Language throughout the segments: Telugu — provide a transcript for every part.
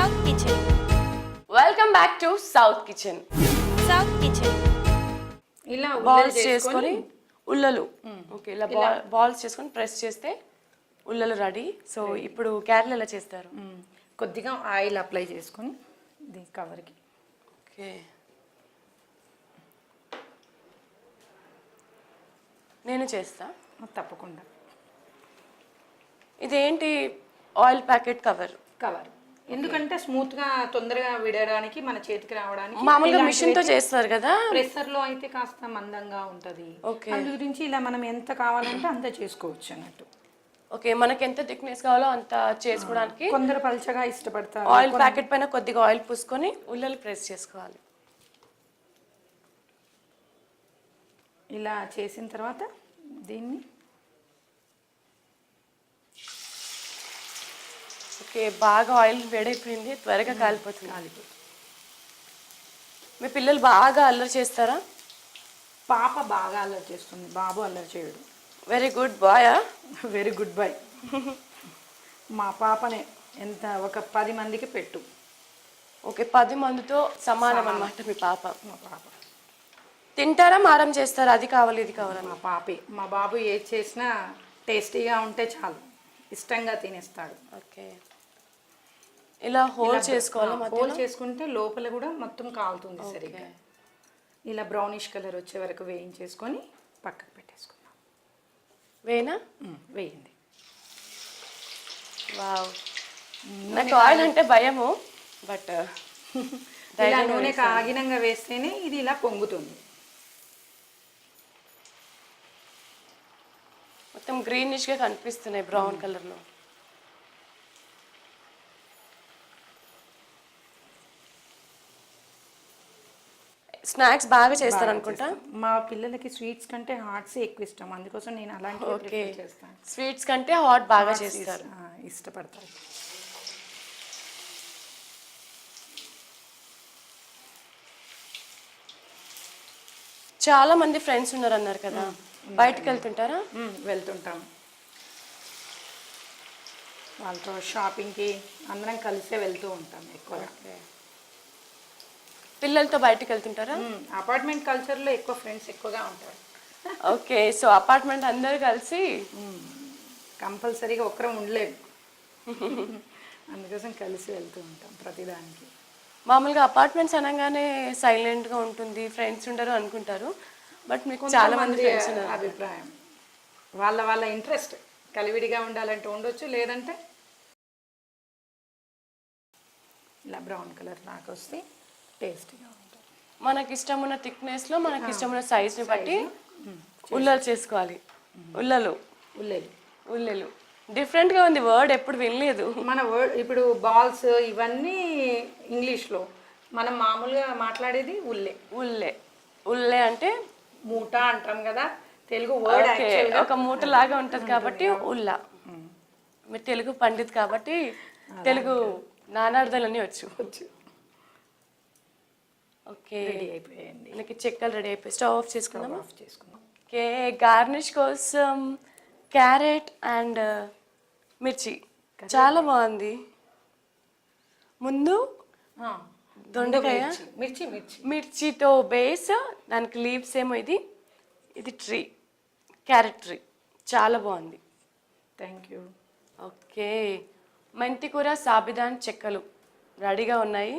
South Kitchen. Welcome back to south kitchen. South Kitchen. ఇలా బాల్స్ చేసుకొని ఉల్లలు ఓకే ఇలా బాల్స్ చేసుకొని ప్రెస్ చేస్తే ఉల్లలు రెడీ. సో ఇప్పుడు క్యారెట్లు ఎలా చేస్తారు? కొద్దిగా ఆయిల్ అప్లై చేసుకొని దీని కవర్కి ఓకే నేను చేస్తా తప్పకుండా. ఇదేంటి ఆయిల్ ప్యాకెట్ కవర్? కవర్ ఎందుకంటే స్మూత్ గా తొందరగా విడడానికి మన చేతికి రావడానికి. మామూలుగా మిషన్ తో చేస్తారు కదా, ప్రెషర్ లో అయితే కాస్త మందంగా ఉంటది. అందు గురించి ఇలా మనం ఎంత కావాలంటే అంత చేసుకోవచ్చు అన్నట్టు. ఓకే మనకి ఎంత థిక్నెస్ కావాలో అంత చేసుకోవడానికి. కొందరు పల్చగా ఇష్టపడతారు. ఆయిల్ ప్యాకెట్ పైన కొద్దిగా ఆయిల్ పూసుకొని ఉల్లలు ప్రెస్ చేసుకోవాలి. ఇలా చేసిన తర్వాత దీన్ని ఓకే బాగా ఆయిల్ వేడైపోయింది, త్వరగా కాలిపోతుంది. మీ పిల్లలు బాగా అల్లరి చేస్తారా? పాప బాగా అల్లరి చేస్తుంది, బాబు అల్లరి చేయడు. Very good boy. Very good boy. మా పాపనే ఎంత ఒక 10 మందికి పెట్టు. ఓకే 10 మందితో సమానం అన్నమాట మీ పాప. మా పాప తింటారా మారం చేస్తారా? అది కావాలి ఇది కావాలి? మా పాపే. మా బాబు ఏది చేసినా టేస్టీగా ఉంటే చాలు, ఇష్టంగా తినేస్తాడు. ఓకే ఇలా హోల్ చేసుకోవాలి. హోల్ చేసుకుంటే లోపల కూడా మొత్తం కాలుతుంది సరిగ్గా. ఇలా బ్రౌనిష్ కలర్ వచ్చే వరకు వేయించేసుకొని పక్కకు పెట్టేసుకుందాం. వేనా? వేయండి. వావ్, నాకు ఆయిల్ అంటే భయము, బట్ ఇలా నూనె కాగినంగా వేస్తేనే ఇది ఇలా పొంగుతుంది. మొత్తం గ్రీనిష్ గా కనిపిస్తున్నాయి బ్రౌన్ కలర్ లో. స్నాక్స్ బాగా చేస్తారు అనుకుంటా. మా పిల్లలకి స్వీట్స్ కంటే హాట్స్ ఎక్కువ ఇష్టం, అందుకోసం నేను అలాంటి చేస్తాను. స్వీట్స్ కంటే హాట్ బాగా చేస్తారు, ఇష్టపడతారు. చాలా మంది ఫ్రెండ్స్ ఉన్నారు అన్నారు కదా, బయటకు వెళ్తుంటారా? వెళ్తుంటాం, వాళ్ళతో షాపింగ్కి అందరం కలిసే వెళ్తూ ఉంటాం ఎక్కువగా. పిల్లలతో బయటకు వెళ్తుంటారా? అపార్ట్మెంట్ కల్చర్లో ఎక్కువ ఫ్రెండ్స్ ఎక్కువగా ఉంటారు. ఓకే సో అపార్ట్మెంట్ అందరు కలిసి కంపల్సరీగా ఒక్కరం ఉండలేదు, అందుకోసం కలిసి వెళ్తూ ఉంటాం ప్రతిదానికి. మామూలుగా అపార్ట్మెంట్స్ అనగానే సైలెంట్గా ఉంటుంది, ఫ్రెండ్స్ ఉండరు అనుకుంటారు, బట్ మీకు చాలా మంది ఫ్రెండ్స్ ఉన్నారు. అభిప్రాయం వాళ్ళ వాళ్ళ ఇంట్రెస్ట్, కలివిడిగా ఉండాలంటే ఉండొచ్చు, లేదంటే ఇలా బ్రౌన్ కలర్ నాకు వస్తే టేస్టీగా ఉంటుంది. మనకి ఇష్టం ఉన్న థిక్నెస్లో మనకి ఇష్టం ఉన్న సైజ్ని బట్టి ఉల్లలు చేసుకోవాలి. ఉల్లలు ఉల్లెలు డిఫరెంట్గా ఉంది వర్డ్, ఎప్పుడు వినలేదు. మన వర్డ్ ఇప్పుడు బాల్స్ ఇవన్నీ ఇంగ్లీష్లో, మనం మామూలుగా మాట్లాడేది ఉల్లె. ఉల్లె ఉల్లె అంటే మూట అంటాం కదా తెలుగు వర్డ్. ఒక మూట లాగా ఉంటుంది కాబట్టి ఉల్ల. మీరు తెలుగు పండిత్ కాబట్టి తెలుగు నానార్థాలన్నీ వచ్చు. ఓకే రెడీ అయిపోయాయండి, మనకి చెక్కలు రెడీ అయిపోయి స్టవ్ ఆఫ్ చేసుకుందాం. ఓకే గార్నిష్ కోసం క్యారెట్ అండ్ మిర్చి చాలా బాగుంది. ముందు దొండకాయ మిర్చితో బేస్, దానికి లీవ్స్ ఏమో ఇది ట్రీ, క్యారెట్ ట్రీ, చాలా బాగుంది. Thank you. ఓకే మెంతి కూర సాబిదాన్ చెక్కలు రెడీగా ఉన్నాయి.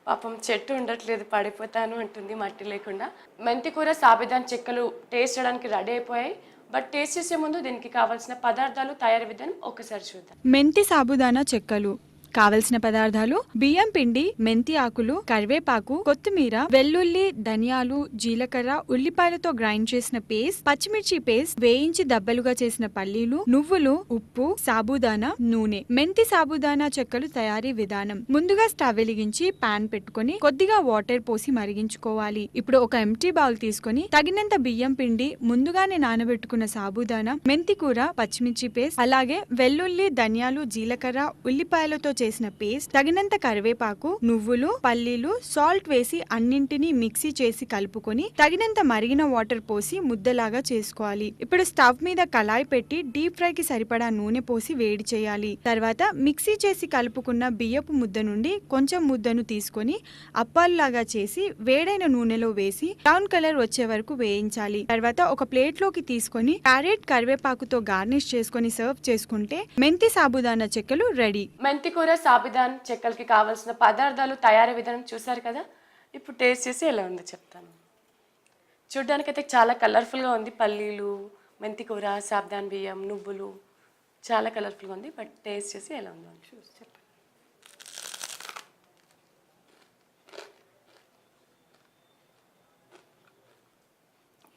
పాపం చెట్టు ఉండట్లేదు, పడిపోతాను అంటుంది మట్టి లేకుండా. మెంతి కూర సాబిదాన్ చెక్కలు టేస్ట్ చేయడానికి రెడీ అయిపోయాయి. బట్ టేస్ట్ చేసే ముందు దీనికి కావాల్సిన పదార్థాలు, తయారీ విధానం ఒకసారి చూద్దాం. మెంతి సాబుదానా చెక్కలు కావలసిన పదార్థాలు: బియ్యం పిండి, మెంతి ఆకులు, కరివేపాకు, కొత్తిమీర, వెల్లుల్లి, ధనియాలు, జీలకర్ర, ఉల్లిపాయలతో గ్రైండ్ చేసిన పేస్ట్, పచ్చిమిర్చి పేస్ట్, వేయించి దబ్బలుగా చేసిన పల్లీలు, నువ్వులు, ఉప్పు, సాబుదానా, నూనె. మెంతి సాబుదానా చెక్కలు తయారీ విధానం: ముందుగా స్టవ్ వెలిగించి పాన్ పెట్టుకుని కొద్దిగా వాటర్ పోసి మరిగించుకోవాలి. ఇప్పుడు ఒక ఎంటీ బౌల్ తీసుకుని తగినంత బియ్యం పిండి, ముందుగానే నానబెట్టుకున్న సాబుదానా, మెంతి కూర, పచ్చిమిర్చి పేస్ట్, అలాగే వెల్లుల్లి, ధనియాలు, జీలకర్ర, ఉల్లిపాయలతో చేసిన పేస్ట్, తగినంత కరివేపాకు, నువ్వులు, పల్లీలు, సాల్ట్ వేసి అన్నింటినీ మిక్సీ చేసి కలుపుకొని తగినంత మరిగిన వాటర్ పోసి ముద్దలాగా చేసుకోవాలి. ఇప్పుడు స్టవ్ మీద కళాయి పెట్టి డీప్ ఫ్రై కి సరిపడా నూనె పోసి వేడి చేయాలి. తర్వాత మిక్సీ చేసి కలుపుకున్న బియ్యపు ముద్ద నుండి కొంచెం ముద్దను తీసుకొని అప్పాల్లాగా చేసి వేడైన నూనెలో వేసి బ్రౌన్ కలర్ వచ్చే వరకు వేయించాలి. తర్వాత ఒక ప్లేట్ లోకి తీసుకొని క్యారెట్, కరివేపాకుతో గార్నిష్ చేసుకొని సర్వ్ చేసుకుంటే మెంతి సాబుదానా చెక్కలు రెడీ. మెంతికూర సాబిదాన్ చెక్కలకి కావాల్సిన పదార్థాలు తయారీ విధానం చూసారు కదా. ఇప్పుడు టేస్ట్ చేసి ఎలా ఉందో చెప్తాను. చూడ్డానికైతే చాలా కలర్ఫుల్గా ఉంది. పల్లీలు, మెంతికూర, సాబిదాన్ బియ్యం, నువ్వులు చాలా కలర్ఫుల్గా ఉంది. బట్ టేస్ట్ చేసి ఎలా ఉందో చూసి చెప్పండి.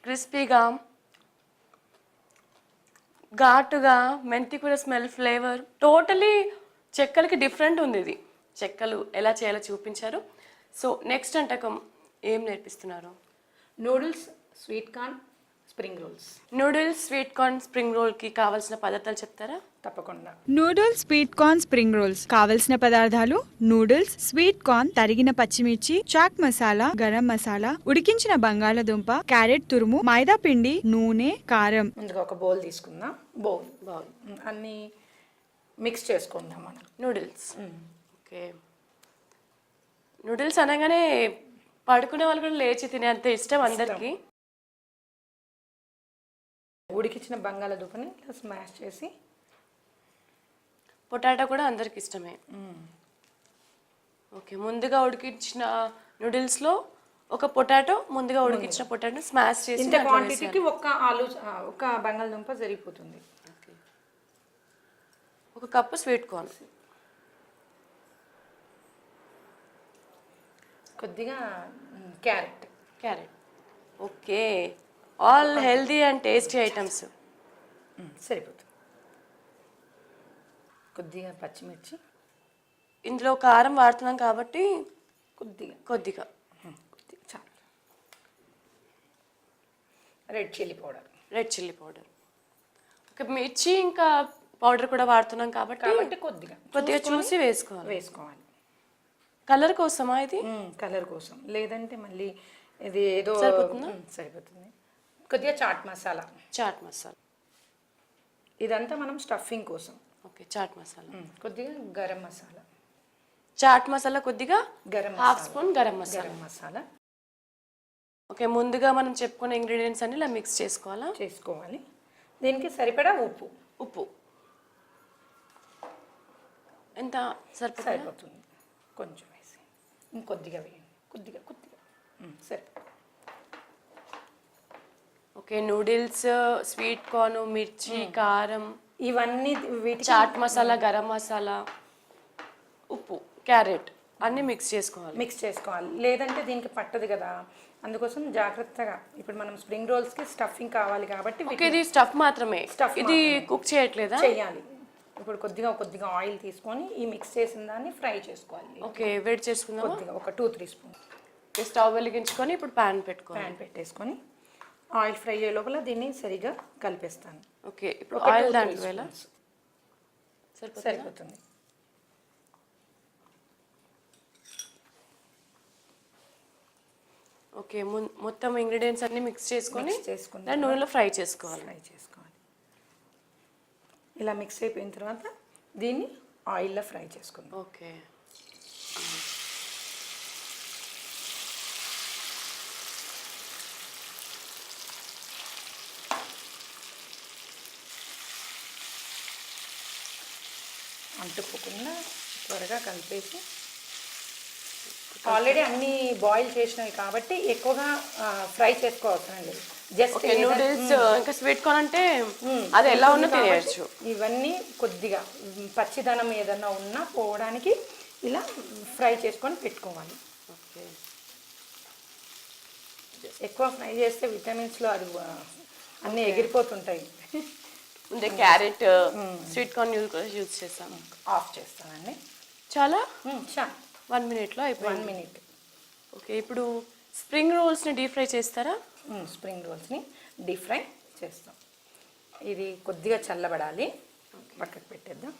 క్రిస్పీగా, ఘాటుగా, మెంతికూర స్మెల్, ఫ్లేవర్ టోటలీ చెక్కలకి డిఫరెంట్ ఉంది. ఇది చెక్కలు ఎలా చేయాలో చూపించారు. సో నెక్స్ట్ అంటకం ఏం నేర్పిస్తున్నారు? Noodles, sweet corn, spring rolls. Noodles, sweet corn, spring రోల్కి కావాల్సిన పదార్థాలు చెప్తారా? తప్పకుండా. Noodles, sweet corn, spring rolls కావలసిన పదార్థాలు: నూడిల్స్, స్వీట్ కార్న్, తరిగిన పచ్చిమిర్చి, చాట్ మసాలా, గరం మసాలా, ఉడికించిన బంగాళదుంప, క్యారెట్ తురుము, మైదా పిండి, నూనె, కారం. ముందుగా ఒక బౌల్ తీసుకుందాం. బౌల్ అన్నీ మిక్స్ చేసుకుందాం మనం. నూడిల్స్. ఓకే. నూడిల్స్ అనగానే పడుకునే వాళ్ళు కూడా లేచి తినే అంత ఇష్టం అందరికీ. ఉడికించిన బంగాళదుంపని ఇలా స్మాష్ చేసి, పొటాటో కూడా అందరికి ఇష్టమే. ఓకే. ముందుగా ఉడికించిన నూడిల్స్లో ఒక పొటాటో, ముందుగా ఉడికించిన పొటాటో స్మాష్ చేసి ఇంత క్వాంటిటీకి ఒక బంగాళదుంప సరిపోతుంది. ఒక కప్పు స్వీట్ కార్న్, కొద్దిగా carrot. Okay. All healthy and tasty items. సరిపోతుంది. కొద్దిగా పచ్చిమిర్చి, ఇందులో కారం వాడుతున్నాం కాబట్టి కొద్దిగా చాలు. Red chilli powder. ఓకే. మిర్చి ఇంకా పౌడర్ కూడా వాడుతున్నాం కాబట్టి కొద్దిగా చూసి వేసుకోవాలి. కలర్ కోసమా ఇది? కలర్ కోసం. లేదంటే మళ్ళీ ఇది ఏదో సరిపోతుంది. కొద్దిగా చాట్ మసాలా. ఇదంతా మనం స్టఫింగ్ కోసం. ఓకే. చాట్ మసాలా, కొద్దిగా గరం మసాలా. చాట్ మసాలా కొద్దిగా, half spoon garam masala. Okay. ముందుగా మనం చెప్పుకున్న ఇంగ్రీడియంట్స్ అన్ని ఇలా మిక్స్ చేసుకోవాలి. దీనికి సరిపడా ఉప్పు ఎంత సరిపోతుంది. కొంచెం వేసి ఇంకొద్దిగా వేయండి. కొద్దిగా సరిపోతుంది. ఓకే. నూడిల్స్, స్వీట్ కార్న్, మిర్చి, కారం, ఇవన్నీ చాట్ మసాలా, గరం మసాలా, ఉప్పు, క్యారెట్ అన్నీ మిక్స్ చేసుకోవాలి. లేదంటే దీనికి పట్టదు కదా, అందుకోసం జాగ్రత్తగా. ఇప్పుడు మనం స్ప్రింగ్ రోల్స్కి స్టఫింగ్ కావాలి కాబట్టి ఇది స్టఫ్ మాత్రమే. ఇది కుక్ చేయట్లేదా? చేయాలి. ఇప్పుడు కొద్దిగా ఆయిల్ తీసుకొని ఈ మిక్స్ చేసిన దాన్ని ఫ్రై చేసుకోవాలి. ఓకే. వేడి చేసుకుందాం. కొద్దిగా ఒక 2-3 స్పూన్. స్టవ్ వెలిగించుకొని ఇప్పుడు ప్యాన్ పెట్టేసుకొని ఆయిల్ ఫ్రై అయ్యే లోపల దీన్ని సరిగా కలిపేస్తాను. ఓకే. ఇప్పుడు ఆయిల్ దాంట్లో సరిపోతుంది. ఓకే. మొత్తం ఇంగ్రీడియంట్స్ అన్ని మిక్స్ చేసుకొని దాన్ని నూనెలో ఫ్రై చేసుకోవాలి. ఇలా మిక్స్ అయిపోయిన తర్వాత దీన్ని ఆయిల్లో ఫ్రై చేసుకుందాం. ఓకే. అంటుకోకుండా త్వరగా కలిపేసి, ఆల్రెడీ అన్ని బాయిల్ చేసినవి కాబట్టి ఎక్కువగా ఫ్రై చేసుకోవాల్సిన లేదు. జస్ట్ నూడిల్స్ ఇంకా స్వీట్ కార్న్ అంటే అది ఎలా ఉన్నా తినేయచ్చు. ఇవన్నీ కొద్దిగా పచ్చిదనం ఏదన్నా ఉన్నా పోవడానికి ఇలా ఫ్రై చేసుకొని పెట్టుకోవాలి. ఓకే. ఎక్కువ ఫ్రై చేస్తే విటమిన్స్లో అది అన్నీ ఎగిరిపోతుంటాయి. ముందే క్యారెట్, స్వీట్ కార్న్ యూజ్ చేస్తాను. ఆఫ్ చేస్తానండి. చాలా 1 మినిట్లో అయిపోయింది. 1 మినిట్. ఓకే. ఇప్పుడు స్ప్రింగ్ రోల్స్ని డీప్ ఫ్రై చేస్తారా? స్ప్రింగ్ రోల్స్ని డీప్ ఫ్రై చేస్తాం. ఇది కొద్దిగా చల్లబడాలి. పక్కకు పెట్టేద్దాం.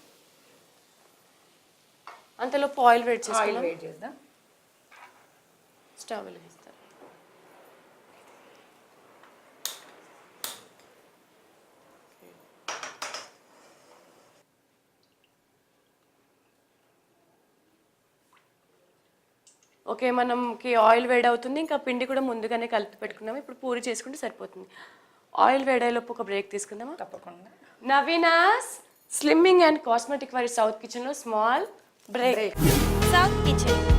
అంతలోపు ఆయిల్ వేడి ఆయిల్ చేసుకుందాం. వేడి చేద్దాం. స్టవ్ వెలిగిస్తాను. ఓకే, మనకి ఆయిల్ వేడి అవుతుంది. ఇంకా పిండి కూడా ముందుగానే కలిపి పెట్టుకున్నాము. ఇప్పుడు పూరి చేసుకుంటే సరిపోతుంది. ఆయిల్ వేడేలోపు ఒక బ్రేక్ తీసుకుందామా? తప్పకుండా. నవీనాస్ స్లిమ్మింగ్ అండ్ కాస్మెటిక్ వారి సౌత్ కిచెన్లో స్మాల్ బ్రేక్. South Kitchen.